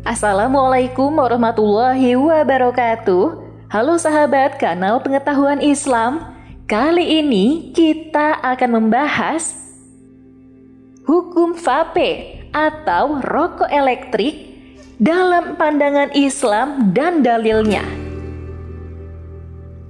Assalamualaikum warahmatullahi wabarakatuh. Halo sahabat kanal pengetahuan Islam. Kali ini kita akan membahas hukum vape atau rokok elektrik dalam pandangan Islam dan dalilnya.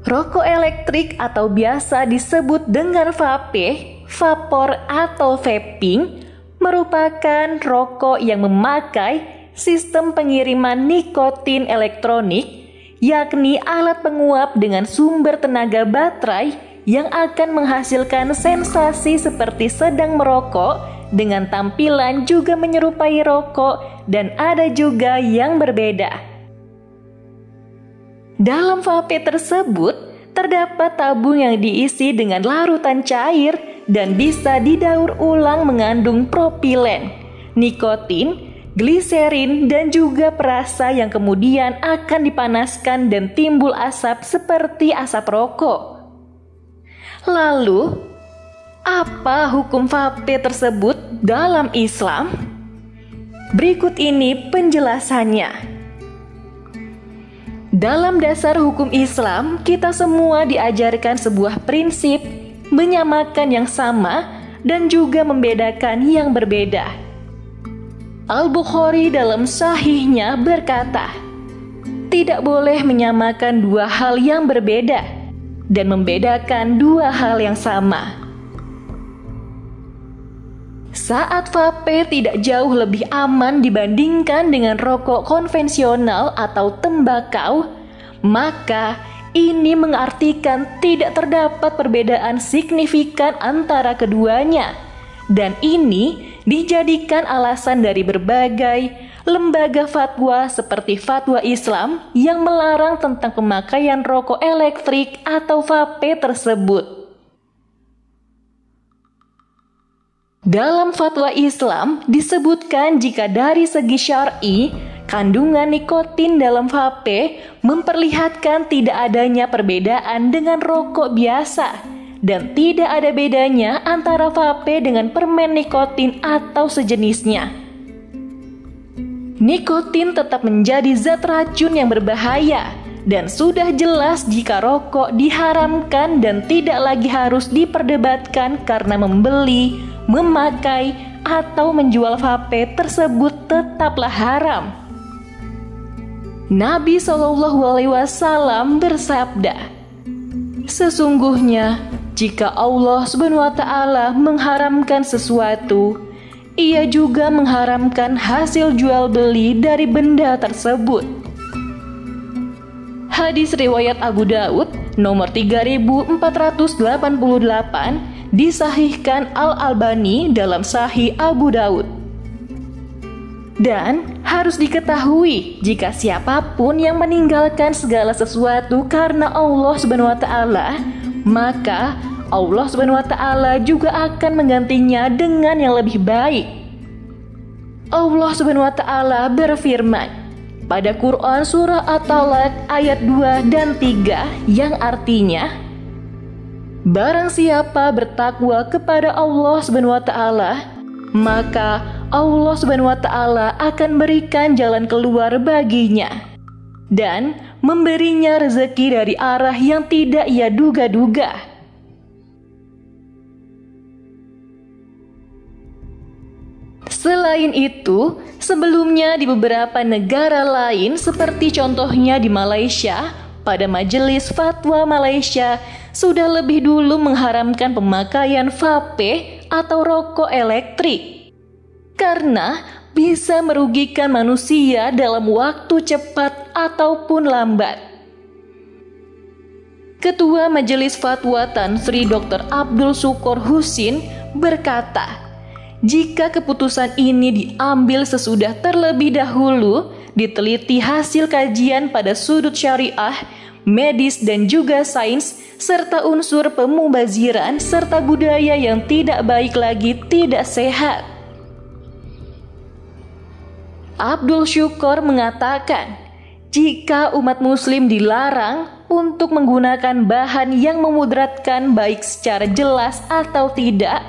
Rokok elektrik atau biasa disebut dengan vape, vapor atau vaping merupakan rokok yang memakai sistem pengiriman nikotin elektronik, yakni alat penguap dengan sumber tenaga baterai yang akan menghasilkan sensasi seperti sedang merokok dengan tampilan juga menyerupai rokok dan ada juga yang berbeda. Dalam vape tersebut terdapat tabung yang diisi dengan larutan cair dan bisa didaur ulang mengandung propilen, nikotin, gliserin dan juga perasa yang kemudian akan dipanaskan dan timbul asap seperti asap rokok. Lalu, apa hukum vape tersebut dalam Islam? Berikut ini penjelasannya. Dalam dasar hukum Islam, kita semua diajarkan sebuah prinsip menyamakan yang sama dan juga membedakan yang berbeda. Al-Bukhari dalam sahihnya berkata, tidak boleh menyamakan dua hal yang berbeda dan membedakan dua hal yang sama. Saat vape tidak jauh lebih aman dibandingkan dengan rokok konvensional atau tembakau, maka ini mengartikan tidak terdapat perbedaan signifikan antara keduanya. Dan ini dijadikan alasan dari berbagai lembaga fatwa seperti Fatwa Islam yang melarang tentang pemakaian rokok elektrik atau vape tersebut. Dalam Fatwa Islam disebutkan jika dari segi syar'i, kandungan nikotin dalam vape memperlihatkan tidak adanya perbedaan dengan rokok biasa. Dan tidak ada bedanya antara vape dengan permen nikotin atau sejenisnya. Nikotin tetap menjadi zat racun yang berbahaya dan sudah jelas jika rokok diharamkan dan tidak lagi harus diperdebatkan karena membeli, memakai, atau menjual vape tersebut tetaplah haram. Nabi SAW bersabda, sesungguhnya jika Allah SWT mengharamkan sesuatu, Ia juga mengharamkan hasil jual beli dari benda tersebut. Hadis riwayat Abu Daud nomor 3488 disahihkan Al-Albani dalam Sahih Abu Daud. Dan harus diketahui jika siapapun yang meninggalkan segala sesuatu karena Allah SWT, maka Allah SWT juga akan menggantinya dengan yang lebih baik. Allah SWT berfirman pada Quran surah At-Talaq ayat 2 dan 3 yang artinya, barang siapa bertakwa kepada Allah SWT, maka Allah SWT akan berikan jalan keluar baginya dan memberinya rezeki dari arah yang tidak ia duga-duga. Selain itu, sebelumnya di beberapa negara lain seperti contohnya di Malaysia, pada Majelis Fatwa Malaysia sudah lebih dulu mengharamkan pemakaian vape atau rokok elektrik karena bisa merugikan manusia dalam waktu cepat ataupun lambat. Ketua Majelis Fatwa Tan Sri Dr. Abdul Syukur Husin berkata, jika keputusan ini diambil sesudah terlebih dahulu diteliti hasil kajian pada sudut syariah, medis dan juga sains, serta unsur pemubaziran serta budaya yang tidak baik lagi tidak sehat. Abdul Syukur mengatakan, jika umat muslim dilarang untuk menggunakan bahan yang memudaratkan baik secara jelas atau tidak,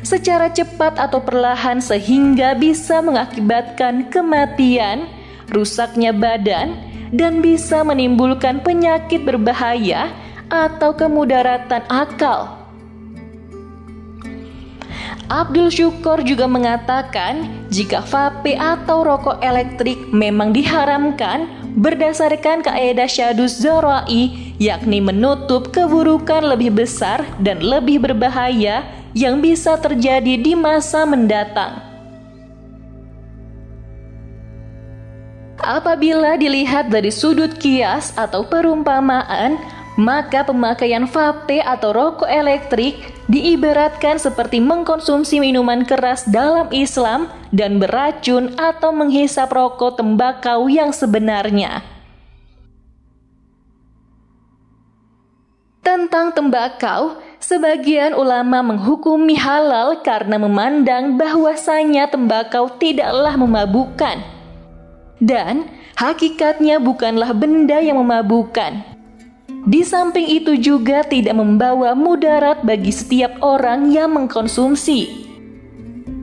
secara cepat atau perlahan sehingga bisa mengakibatkan kematian, rusaknya badan, dan bisa menimbulkan penyakit berbahaya atau kemudaratan akal. Abdul Syukur juga mengatakan jika vape atau rokok elektrik memang diharamkan berdasarkan kaidah syadus dzara'i, yakni menutup keburukan lebih besar dan lebih berbahaya yang bisa terjadi di masa mendatang. Apabila dilihat dari sudut kias atau perumpamaan, maka pemakaian vape atau rokok elektrik diibaratkan seperti mengkonsumsi minuman keras dalam Islam dan beracun atau menghisap rokok tembakau yang sebenarnya. Tentang tembakau, sebagian ulama menghukumi halal karena memandang bahwasanya tembakau tidaklah memabukkan. Dan hakikatnya bukanlah benda yang memabukkan. Di samping itu juga tidak membawa mudarat bagi setiap orang yang mengkonsumsi.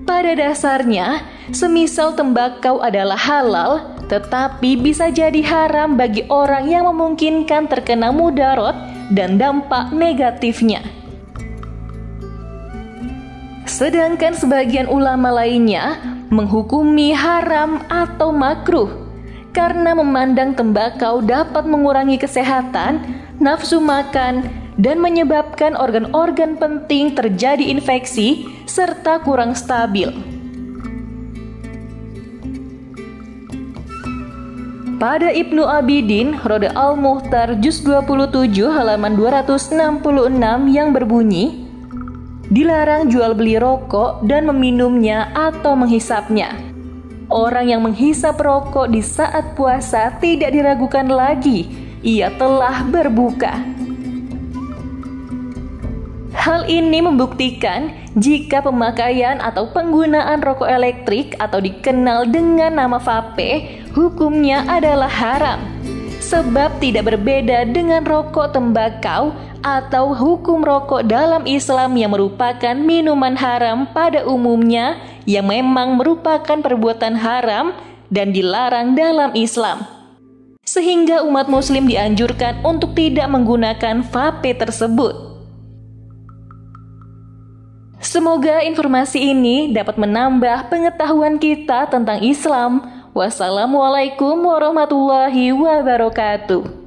Pada dasarnya, semisal tembakau adalah halal, tetapi bisa jadi haram bagi orang yang memungkinkan terkena mudarat dan dampak negatifnya. Sedangkan sebagian ulama lainnya menghukumi haram atau makruh karena memandang tembakau dapat mengurangi kesehatan, nafsu makan, dan menyebabkan organ-organ penting terjadi infeksi serta kurang stabil. Pada Ibnu Abidin, Roda Al-Muhtar Juz 27 halaman 266 yang berbunyi, dilarang jual beli rokok dan meminumnya atau menghisapnya. Orang yang menghisap rokok di saat puasa tidak diragukan lagi, ia telah berbuka. Hal ini membuktikan jika pemakaian atau penggunaan rokok elektrik atau dikenal dengan nama vape, hukumnya adalah haram. Sebab tidak berbeda dengan rokok tembakau atau hukum rokok dalam Islam yang merupakan minuman haram pada umumnya yang memang merupakan perbuatan haram dan dilarang dalam Islam. Sehingga umat muslim dianjurkan untuk tidak menggunakan vape tersebut. Semoga informasi ini dapat menambah pengetahuan kita tentang Islam. Wassalamualaikum warahmatullahi wabarakatuh.